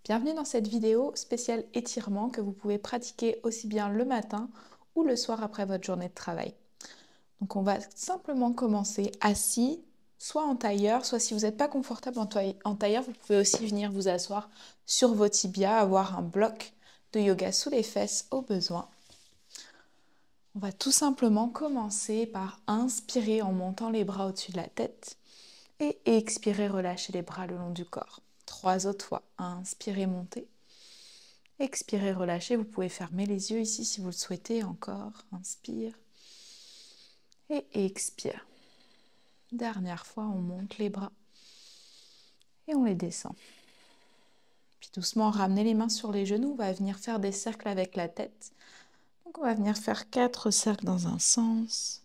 Bienvenue dans cette vidéo spéciale étirement que vous pouvez pratiquer aussi bien le matin ou le soir après votre journée de travail. Donc on va simplement commencer assis, soit en tailleur, soit si vous n'êtes pas confortable en tailleur, vous pouvez aussi venir vous asseoir sur vos tibias, avoir un bloc de yoga sous les fesses au besoin. On va tout simplement commencer par inspirer en montant les bras au-dessus de la tête et expirer, relâcher les bras le long du corps. 3 autres fois. Inspirez, montez. Expirez, relâchez. Vous pouvez fermer les yeux ici si vous le souhaitez. Encore. Inspire. Et expire. Dernière fois, on monte les bras. Et on les descend. Puis doucement, ramenez les mains sur les genoux. On va venir faire des cercles avec la tête. Donc on va venir faire 4 cercles dans un sens.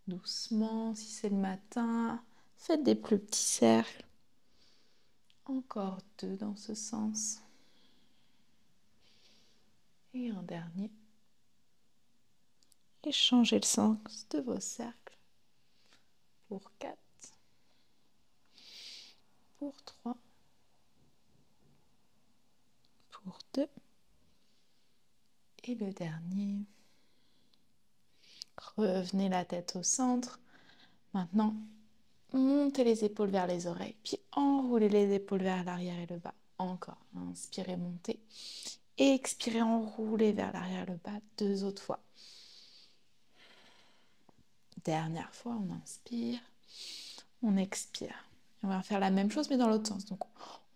Doucement, si c'est le matin, faites des plus petits cercles. Encore 2 dans ce sens. Et un dernier. Et changez le sens de vos cercles. Pour 4. Pour 3. Pour 2. Et le dernier. Revenez la tête au centre. Maintenant, montez les épaules vers les oreilles. Puis enroulez les épaules vers l'arrière et le bas. Encore. Inspirez, montez. Expirez, enroulez vers l'arrière et le bas. 2 autres fois. Dernière fois, on inspire. On expire. On va faire la même chose mais dans l'autre sens. Donc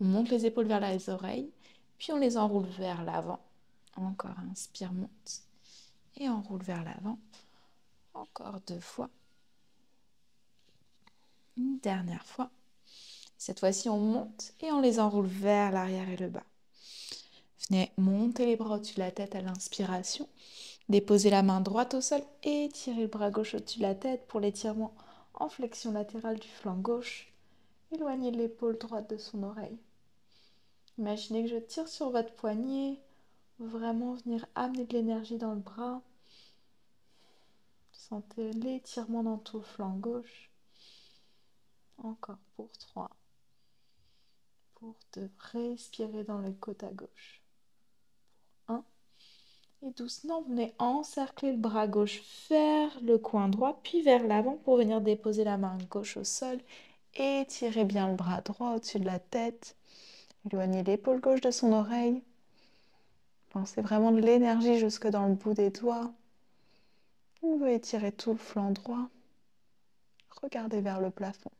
on monte les épaules vers les oreilles. Puis on les enroule vers l'avant. Encore, inspire, monte. Et enroule vers l'avant. Encore 2 fois. Une dernière fois. Cette fois-ci, on monte et on les enroule vers l'arrière et le bas. Venez monter les bras au-dessus de la tête à l'inspiration. Déposez la main droite au sol et tirez le bras gauche au-dessus de la tête pour l'étirement en flexion latérale du flanc gauche. Éloignez l'épaule droite de son oreille. Imaginez que je tire sur votre poignet. Vraiment venir amener de l'énergie dans le bras. Sentez l'étirement dans tout le flanc gauche. Encore pour 3. Pour 2. Respirez dans le côte à gauche. Pour 1. Et doucement, venez encercler le bras gauche vers le coin droit, puis vers l'avant pour venir déposer la main gauche au sol. Étirez bien le bras droit au-dessus de la tête. Éloignez l'épaule gauche de son oreille. Pensez vraiment de l'énergie jusque dans le bout des doigts. On veut étirer tout le flanc droit. Regardez vers le plafond.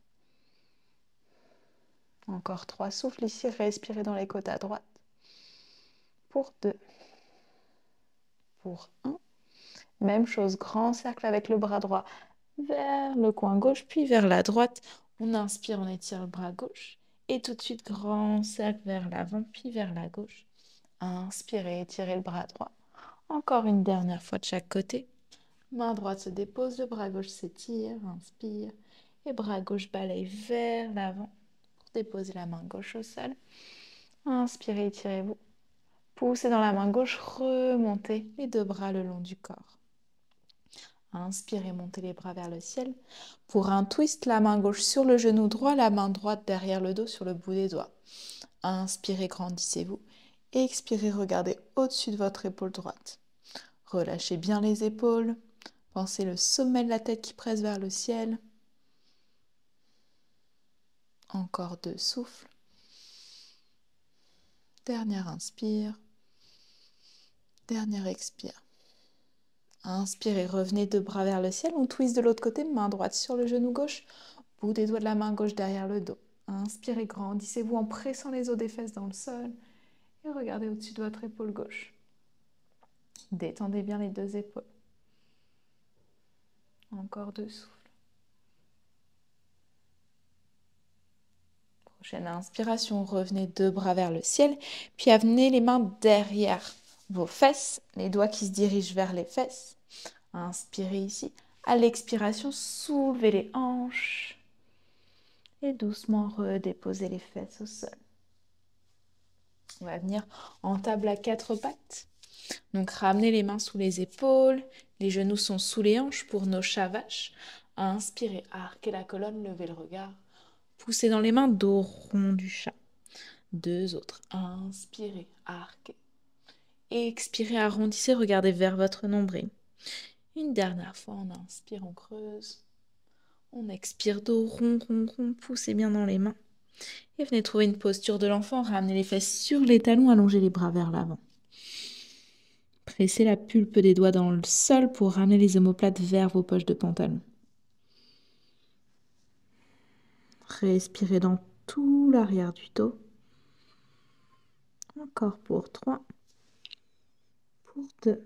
Encore 3 souffles ici. Respirez dans les côtes à droite. Pour 2. Pour 1. Même chose, grand cercle avec le bras droit vers le coin gauche, puis vers la droite. On inspire, on étire le bras gauche. Et tout de suite, grand cercle vers l'avant, puis vers la gauche. Inspirez, étirez le bras droit. Encore une dernière fois de chaque côté. Main droite se dépose, le bras gauche s'étire, inspire. Et bras gauche balaye vers l'avant pour déposer la main gauche au sol. Inspirez, étirez-vous. Poussez dans la main gauche, remontez les 2 bras le long du corps. Inspirez, montez les bras vers le ciel. Pour un twist, la main gauche sur le genou droit, la main droite derrière le dos sur le bout des doigts. Inspirez, grandissez-vous. Expirez, regardez au-dessus de votre épaule droite. Relâchez bien les épaules. Pensez le sommet de la tête qui presse vers le ciel. Encore 2 souffles. Dernière inspire. Dernière expire. Inspirez, revenez 2 bras vers le ciel. On twist de l'autre côté, main droite sur le genou gauche. Bout des doigts de la main gauche derrière le dos. Inspirez, grandissez-vous en pressant les os des fesses dans le sol. Et regardez au-dessus de votre épaule gauche. Détendez bien les 2 épaules. Encore 2 souffles. Prochaine inspiration, revenez 2 bras vers le ciel. Puis amenez les mains derrière vos fesses. Les doigts qui se dirigent vers les fesses. Inspirez ici. À l'expiration, soulevez les hanches. Et doucement redéposez les fesses au sol. On va venir en table à 4 pattes. Donc ramenez les mains sous les épaules. Les genoux sont sous les hanches pour nos chavaches. Inspirez, arquez la colonne, levez le regard. Poussez dans les mains, dos rond du chat. 2 autres. Inspirez, arquez. Expirez, arrondissez, regardez vers votre nombril. Une dernière fois, on inspire, on creuse. On expire dos rond, rond, rond, poussez bien dans les mains. Et venez trouver une posture de l'enfant, ramenez les fesses sur les talons, allongez les bras vers l'avant. Pressez la pulpe des doigts dans le sol pour ramener les omoplates vers vos poches de pantalon. Respirez dans tout l'arrière du dos. Encore pour 3, pour 2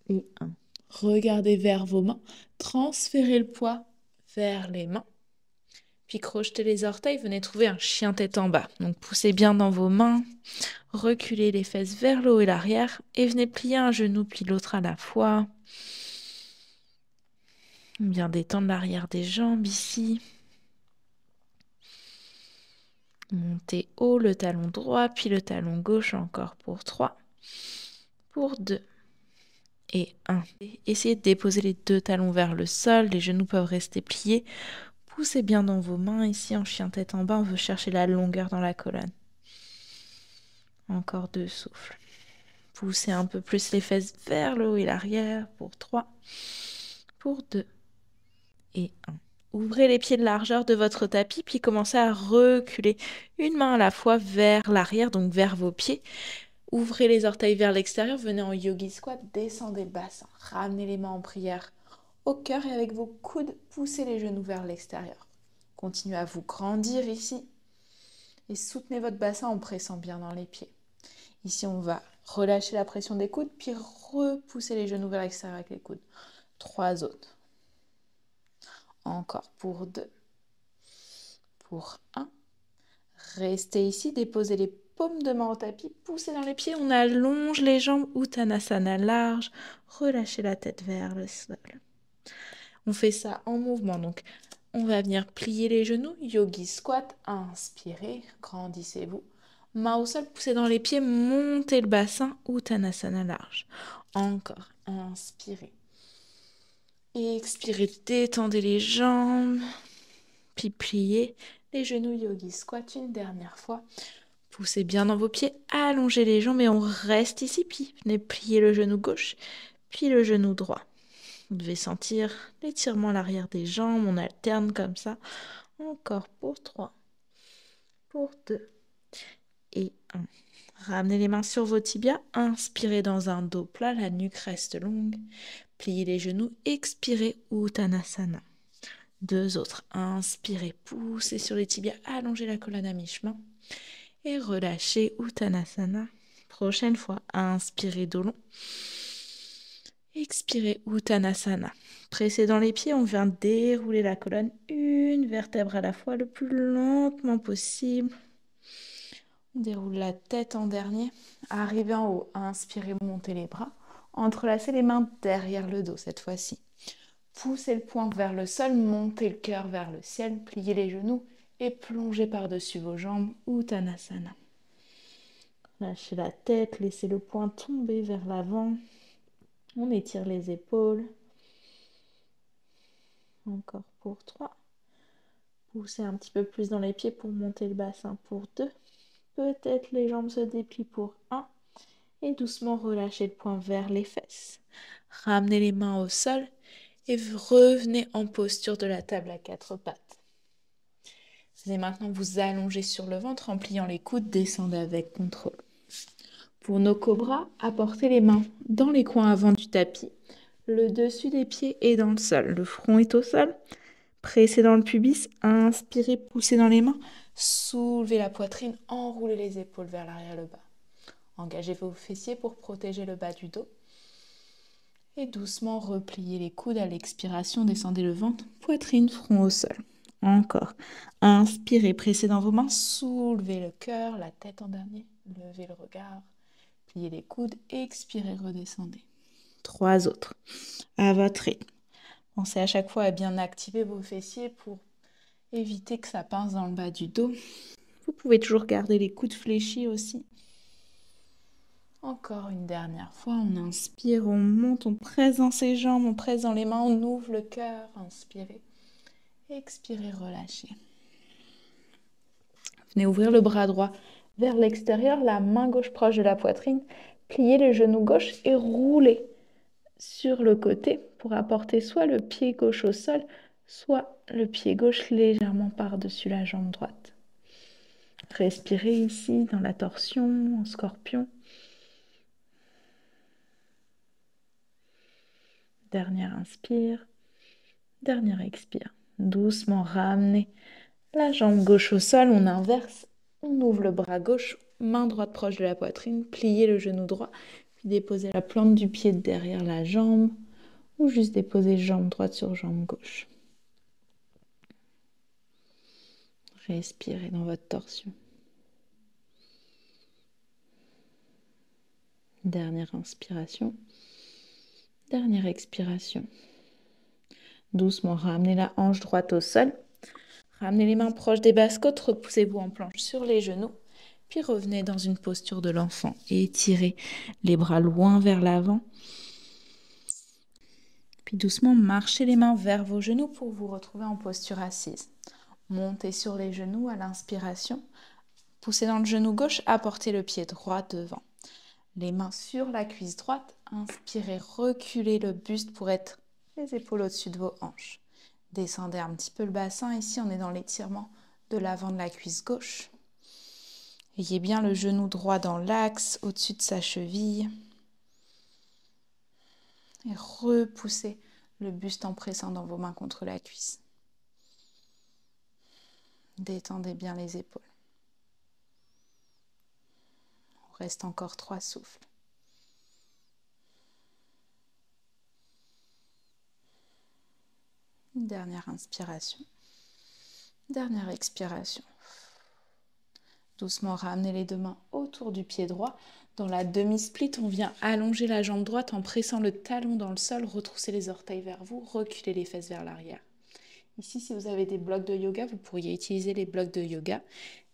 et 1. Regardez vers vos mains, transférez le poids vers les mains. Puis crochetez les orteils, venez trouver un chien tête en bas. Donc poussez bien dans vos mains, reculez les fesses vers le haut et l'arrière et venez plier un genou puis l'autre à la fois. Bien détendre l'arrière des jambes ici. Montez haut le talon droit puis le talon gauche encore pour 3, pour 2 et 1. Essayez de déposer les 2 talons vers le sol, les genoux peuvent rester pliés. Poussez bien dans vos mains, ici en chien tête en bas, on veut chercher la longueur dans la colonne. Encore 2 souffles. Poussez un peu plus les fesses vers le haut et l'arrière pour 3, pour 2 et 1. Ouvrez les pieds de largeur de votre tapis, puis commencez à reculer une main à la fois vers l'arrière, donc vers vos pieds. Ouvrez les orteils vers l'extérieur, venez en yogi squat, descendez le bassin, ramenez les mains en prière au cœur et avec vos coudes, poussez les genoux vers l'extérieur. Continuez à vous grandir ici et soutenez votre bassin en pressant bien dans les pieds. Ici, on va relâcher la pression des coudes, puis repousser les genoux vers l'extérieur avec les coudes. 3 autres. Encore pour 2, pour 1. Restez ici, déposez les paumes de main au tapis, poussez dans les pieds, on allonge les jambes, Uttanasana large, relâchez la tête vers le sol. On fait ça en mouvement, donc on va venir plier les genoux, yogi squat, inspirez, grandissez-vous. Main au sol, poussez dans les pieds, montez le bassin, Uttanasana large. Encore, inspirez. Expirez, détendez les jambes, puis pliez les genoux, yogi squat une dernière fois. Poussez bien dans vos pieds, allongez les jambes et on reste ici, puis venez plier le genou gauche, puis le genou droit. Vous devez sentir l'étirement à l'arrière des jambes, on alterne comme ça. Encore pour 3, pour 2 et 1. Ramenez les mains sur vos tibias, inspirez dans un dos plat, la nuque reste longue. Pliez les genoux, expirez, Uttanasana. 2 autres, inspirez, poussez sur les tibias, allongez la colonne à mi-chemin. Et relâchez, Uttanasana. Prochaine fois, inspirez dos long. Expirez, Uttanasana. Pressez dans les pieds, on vient dérouler la colonne une vertèbre à la fois le plus lentement possible. On déroule la tête en dernier. Arrivez en haut, inspirez, montez les bras. Entrelacez les mains derrière le dos cette fois-ci. Poussez le poing vers le sol, montez le cœur vers le ciel, pliez les genoux et plongez par-dessus vos jambes, Uttanasana. Lâchez la tête, laissez le poing tomber vers l'avant. On étire les épaules. Encore pour 3. Poussez un petit peu plus dans les pieds pour monter le bassin pour 2. Peut-être les jambes se déplient pour 1. Et doucement relâchez le poing vers les fesses. Ramenez les mains au sol et revenez en posture de la table à 4 pattes. Vous allez maintenant vous allonger sur le ventre en pliant les coudes, descendez avec contrôle. Pour nos cobras, apportez les mains dans les coins avant du tapis. Le dessus des pieds est dans le sol. Le front est au sol. Pressez dans le pubis. Inspirez, poussez dans les mains. Soulevez la poitrine, enroulez les épaules vers l'arrière et le bas. Engagez vos fessiers pour protéger le bas du dos. Et doucement repliez les coudes à l'expiration. Descendez le ventre, poitrine, front au sol. Encore. Inspirez, pressez dans vos mains. Soulevez le cœur, la tête en dernier. Levez le regard. Pliez les coudes. Expirez, redescendez. 3 autres. À votre rythme. Pensez à chaque fois à bien activer vos fessiers pour éviter que ça pince dans le bas du dos. Vous pouvez toujours garder les coudes fléchis aussi. Encore une dernière fois, on inspire, on monte, on presse dans ses jambes, on presse dans les mains, on ouvre le cœur. Inspirez, expirez, relâchez. Venez ouvrir le bras droit vers l'extérieur, la main gauche proche de la poitrine. Pliez le genou gauche et roulez sur le côté pour apporter soit le pied gauche au sol, soit le pied gauche légèrement par-dessus la jambe droite. Respirez ici dans la torsion, en scorpion. Dernière inspire, dernière expire. Doucement ramenez la jambe gauche au sol, on inverse, on ouvre le bras gauche, main droite proche de la poitrine, pliez le genou droit, puis déposez la plante du pied derrière la jambe, ou juste déposer jambe droite sur jambe gauche. Respirez dans votre torsion. Dernière inspiration. Dernière expiration. Doucement, ramenez la hanche droite au sol. Ramenez les mains proches des basses-côtes, repoussez-vous en planche sur les genoux. Puis revenez dans une posture de l'enfant et étirez les bras loin vers l'avant. Puis doucement, marchez les mains vers vos genoux pour vous retrouver en posture assise. Montez sur les genoux à l'inspiration. Poussez dans le genou gauche, apportez le pied droit devant. Les mains sur la cuisse droite. Inspirez, reculez le buste pour être les épaules au-dessus de vos hanches. Descendez un petit peu le bassin. Ici, on est dans l'étirement de l'avant de la cuisse gauche. Ayez bien le genou droit dans l'axe, au-dessus de sa cheville. Et repoussez le buste en pressant dans vos mains contre la cuisse. Détendez bien les épaules. Il reste encore 3 souffles. Une dernière inspiration. Dernière expiration. Doucement, ramenez les deux mains autour du pied droit. Dans la demi-split, on vient allonger la jambe droite en pressant le talon dans le sol, retroussez les orteils vers vous, reculez les fesses vers l'arrière. Ici, si vous avez des blocs de yoga, vous pourriez utiliser les blocs de yoga.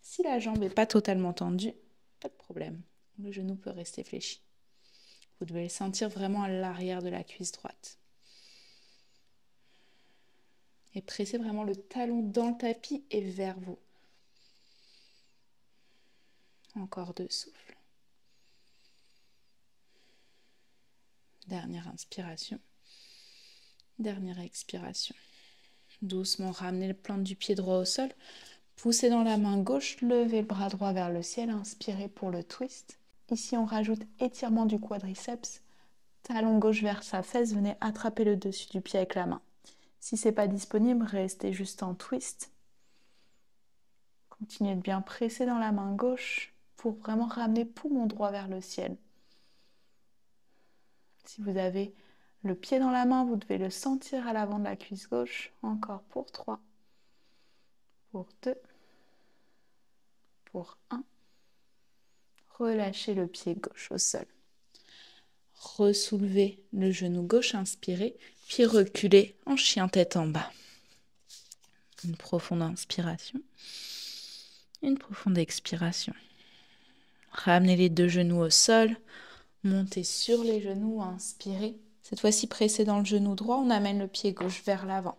Si la jambe n'est pas totalement tendue, pas de problème. Le genou peut rester fléchi. Vous devez le sentir vraiment à l'arrière de la cuisse droite. Et pressez vraiment le talon dans le tapis et vers vous. Encore 2 souffles. Dernière inspiration. Dernière expiration. Doucement, ramenez la plante du pied droit au sol. Poussez dans la main gauche, levez le bras droit vers le ciel. Inspirez pour le twist. Ici, on rajoute étirement du quadriceps. Talon gauche vers sa fesse. Venez attraper le dessus du pied avec la main. Si ce n'est pas disponible, restez juste en twist. Continuez de bien presser dans la main gauche pour vraiment ramener poumon droit vers le ciel. Si vous avez le pied dans la main, vous devez le sentir à l'avant de la cuisse gauche. Encore pour 3, pour 2, pour 1. Relâchez le pied gauche au sol. Ressoulevez le genou gauche, inspirez, puis reculez en chien tête en bas. Une profonde inspiration, une profonde expiration. Ramenez les deux genoux au sol, montez sur les genoux, inspirez. Cette fois-ci, pressez dans le genou droit, on amène le pied gauche vers l'avant.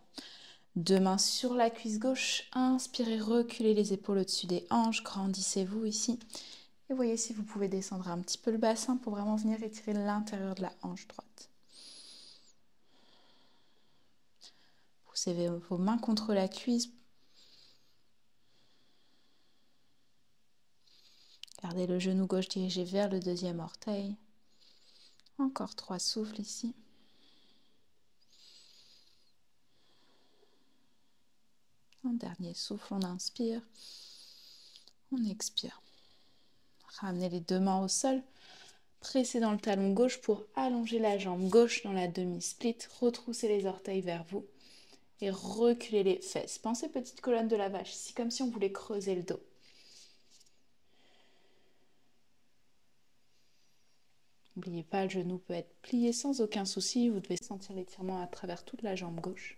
Deux mains sur la cuisse gauche, inspirez, reculez les épaules au-dessus des hanches, grandissez-vous ici. Et voyez si vous pouvez descendre un petit peu le bassin pour vraiment venir étirer l'intérieur de la hanche droite. Poussez vos mains contre la cuisse. Gardez le genou gauche dirigé vers le deuxième orteil. Encore 3 souffles ici. Un dernier souffle, on inspire. On expire. Ramenez les deux mains au sol. Pressez dans le talon gauche pour allonger la jambe gauche dans la demi-split. Retroussez les orteils vers vous et reculez les fesses. Pensez petite colonne de la vache, ici comme si on voulait creuser le dos. N'oubliez pas, le genou peut être plié sans aucun souci. Vous devez sentir l'étirement à travers toute la jambe gauche.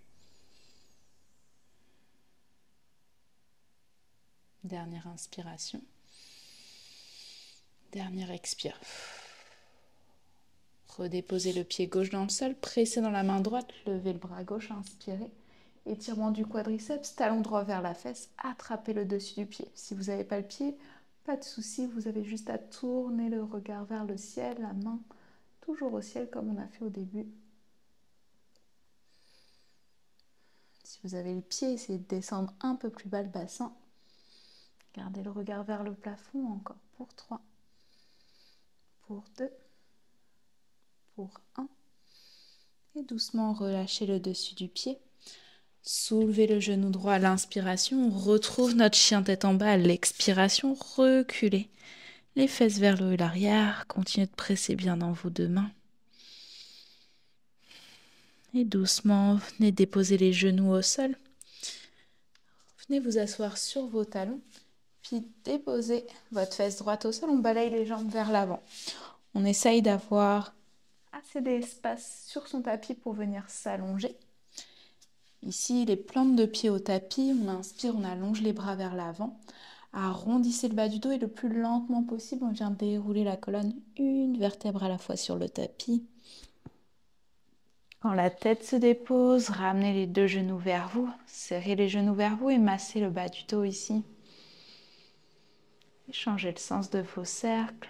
Dernière inspiration. Dernière expire. Redéposez le pied gauche dans le sol, pressez dans la main droite, levez le bras gauche, inspirez. Étirement du quadriceps, talon droit vers la fesse, attrapez le dessus du pied. Si vous n'avez pas le pied, pas de souci, vous avez juste à tourner le regard vers le ciel, la main toujours au ciel comme on a fait au début. Si vous avez le pied, essayez de descendre un peu plus bas le bassin. Gardez le regard vers le plafond, encore pour 3, pour 2, pour 1. Et doucement relâchez le dessus du pied. Soulevez le genou droit à l'inspiration, on retrouve notre chien tête en bas à l'expiration, reculez les fesses vers le haut et l'arrière, continuez de presser bien dans vos deux mains. Et doucement, venez déposer les genoux au sol. Venez vous asseoir sur vos talons, puis déposez votre fesse droite au sol, on balaye les jambes vers l'avant. On essaye d'avoir assez d'espace sur son tapis pour venir s'allonger. Ici, les plantes de pied au tapis, on inspire, on allonge les bras vers l'avant. Arrondissez le bas du dos et le plus lentement possible, on vient dérouler la colonne une vertèbre à la fois sur le tapis. Quand la tête se dépose, ramenez les deux genoux vers vous, serrez les genoux vers vous et massez le bas du dos ici. Et changez le sens de vos cercles.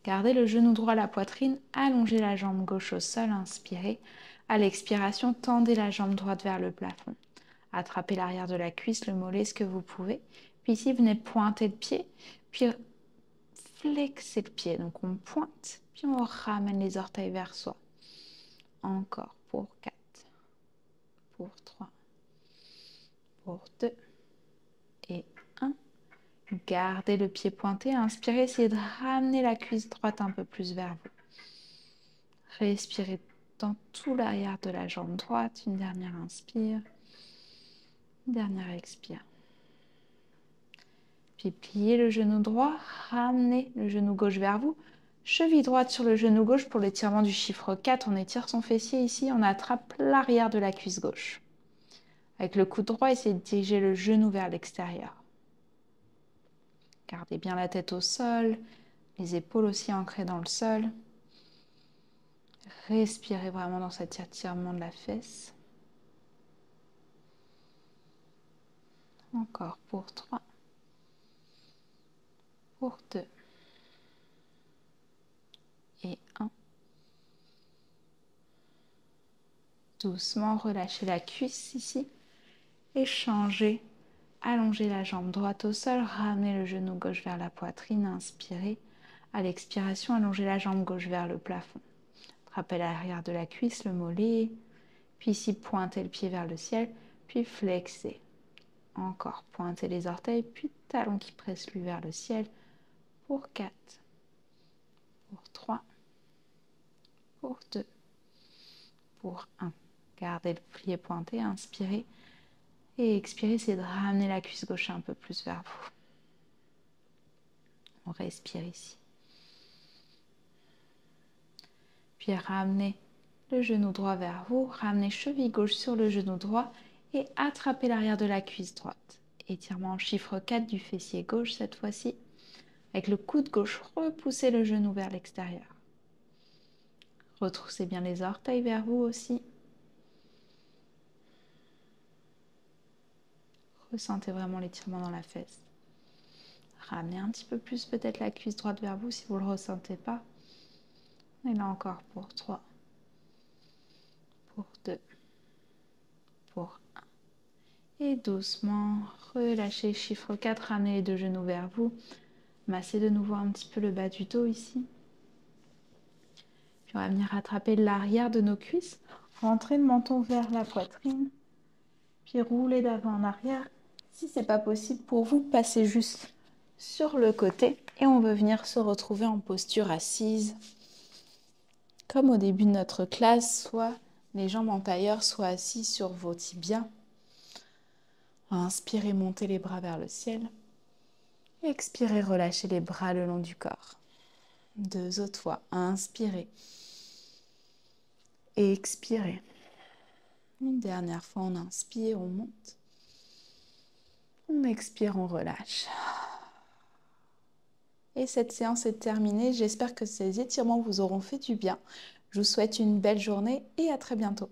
Gardez le genou droit à la poitrine, allongez la jambe gauche au sol, inspirez. À l'expiration, tendez la jambe droite vers le plafond. Attrapez l'arrière de la cuisse, le mollet, ce que vous pouvez. Puis ici, venez pointer le pied, puis flexer le pied. Donc on pointe, puis on ramène les orteils vers soi. Encore pour 4, pour 3, pour 2 et 1. Gardez le pied pointé, inspirez, essayez de ramener la cuisse droite un peu plus vers vous. Respirez dans tout l'arrière de la jambe droite, une dernière inspire, une dernière expire. Puis pliez le genou droit, ramenez le genou gauche vers vous, cheville droite sur le genou gauche pour l'étirement du chiffre 4, on étire son fessier ici, on attrape l'arrière de la cuisse gauche. Avec le coude droit, essayez de diriger le genou vers l'extérieur. Gardez bien la tête au sol, les épaules aussi ancrées dans le sol. Respirez vraiment dans cet étirement de la fesse. Encore pour 3, pour 2 et 1. Doucement, relâchez la cuisse ici et changez. Allongez la jambe droite au sol, ramenez le genou gauche vers la poitrine, inspirez. À l'expiration, allongez la jambe gauche vers le plafond. Attrapez l'arrière de la cuisse, le mollet, puis ici pointez le pied vers le ciel, puis flexez. Encore, pointez les orteils, puis talon qui presse lui vers le ciel pour 4, pour 3, pour 2, pour 1. Gardez le pied pointé, inspirez. Et expirez, essayez de ramener la cuisse gauche un peu plus vers vous. On respire ici. Puis ramenez le genou droit vers vous, ramenez cheville gauche sur le genou droit et attrapez l'arrière de la cuisse droite. Étirement en chiffre 4 du fessier gauche cette fois-ci. Avec le coude gauche, repoussez le genou vers l'extérieur. Retroussez bien les orteils vers vous aussi. Ressentez vraiment l'étirement dans la fesse. Ramenez un petit peu plus peut-être la cuisse droite vers vous si vous ne le ressentez pas. Et là encore pour 3, pour 2, pour 1. Et doucement, relâchez chiffre 4, ramenez les deux genoux vers vous. Massez de nouveau un petit peu le bas du dos ici. Puis on va venir attraper l'arrière de nos cuisses. Rentrez le menton vers la poitrine. Puis roulez d'avant en arrière. Si ce n'est pas possible pour vous, passez juste sur le côté. Et on veut venir se retrouver en posture assise. Comme au début de notre classe, soit les jambes en tailleur, soit assis sur vos tibias. Inspirez, montez les bras vers le ciel. Expirez, relâchez les bras le long du corps. 2 autres fois. Inspirez. Expirez. Une dernière fois, on inspire, on monte. On expire, on relâche. Et cette séance est terminée. J'espère que ces étirements vous auront fait du bien. Je vous souhaite une belle journée et à très bientôt.